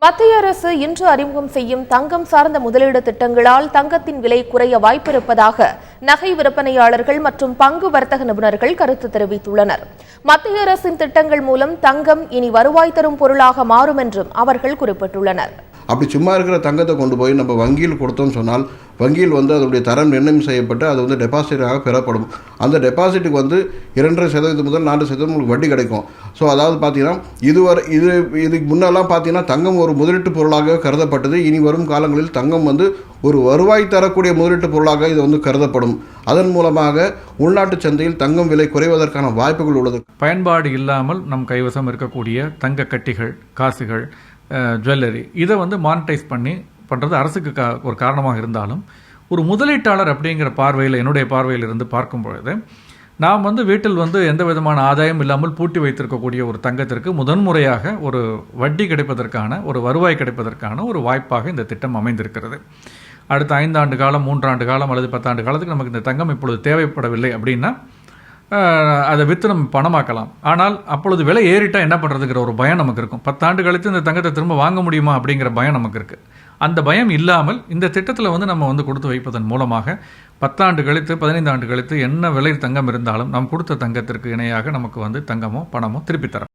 மத்திய அரசு இன்று அறிமுகம் செய்யும் தங்கம் சார்ந்த முதலீடு திட்டங்களால் தங்கத்தின் விலை குறைய வாய்ப்பிருப்பதாக நகை விற்பனையாளர்கள் மற்றும் பங்கு வர்த்தக நிபுணர்கள் கருத்து தெரிவித்துள்ளனர். மத்திய அரசின் திட்டங்கள் மூலம் தங்கம் இனி வருவாய் தரும் பொருளாக மாறும் என்றும் அவர்கள் குறிப்பிட்டுள்ளனர். அப்படி சும்மா இருக்கிற தங்கத்தை கொண்டு போய் நம்ம வங்கியில் கொடுத்தோம்னு சொன்னால் வங்கியில் அதனுடைய தரம் நிர்ணயம் செய்யப்பட்டு அது டெபாசிட்டாக பெறப்படும். அந்த டெபாசிட்டுக்கு 2.5% முதல் 4% உங்களுக்கு வட்டி கிடைக்கும். ஸோ அதாவது பார்த்தீங்கன்னா இதுக்கு முன்னெல்லாம் பார்த்தீங்கன்னா தங்கம் ஒரு முதலீட்டு பொருளாக கருதப்பட்டது. இனி வரும் காலங்களில் தங்கம் ஒரு வருவாய் தரக்கூடிய முதலீட்டு பொருளாக இது கருதப்படும். அதன் மூலமாக உள்நாட்டு சந்தையில் தங்கம் விலை குறைவதற்கான வாய்ப்புகள் உள்ளது. பயன்பாடு இல்லாமல் நம் கைவசம் இருக்கக்கூடிய தங்க கட்டிகள், காசுகள், ஜுவல்லரி இதை மானிட்டைஸ் பண்ணுறது அரசுக்கு ஒரு காரணமாக இருந்தாலும் ஒரு முதலீட்டாளர் அப்படிங்கிற பார்வையில் என்னுடைய பார்வையில் இருந்து பார்க்கும் பொழுது நாம் வீட்டில் எந்த விதமான ஆதாயம் இல்லாமல் பூட்டி வைத்திருக்கக்கூடிய ஒரு தங்கத்திற்கு முதன்முறையாக ஒரு வட்டி கிடைப்பதற்கான ஒரு வருவாய் கிடைப்பதற்கான ஒரு வாய்ப்பாக இந்த திட்டம் அமைந்திருக்கிறது. அடுத்த 5 ஆண்டு காலம், 3 ஆண்டு காலம் அல்லது 10 ஆண்டு காலத்துக்கு நமக்கு இந்த தங்கம் இப்பொழுது தேவைப்படவில்லை அப்படின்னா அதை விற்று நம்ம பணமாக்கலாம். ஆனால் அப்பொழுது விலை ஏறிட்டால் என்ன பண்ணுறதுங்கிற ஒரு பயம் நமக்கு இருக்கும். 10 ஆண்டு கழித்து இந்த தங்கத்தை திரும்ப வாங்க முடியுமா அப்படிங்கிற பயம் நமக்கு இருக்குது. அந்த பயம் இல்லாமல் இந்த திட்டத்தில் நம்ம கொடுத்து வைப்பதன் மூலமாக 10 ஆண்டு கழித்து 15 ஆண்டு கழித்து என்ன விலை தங்கம் இருந்தாலும் நாம் கொடுத்த தங்கத்திற்கு இணையாக நமக்கு தங்கமோ பணமோ திருப்பி தரோம்.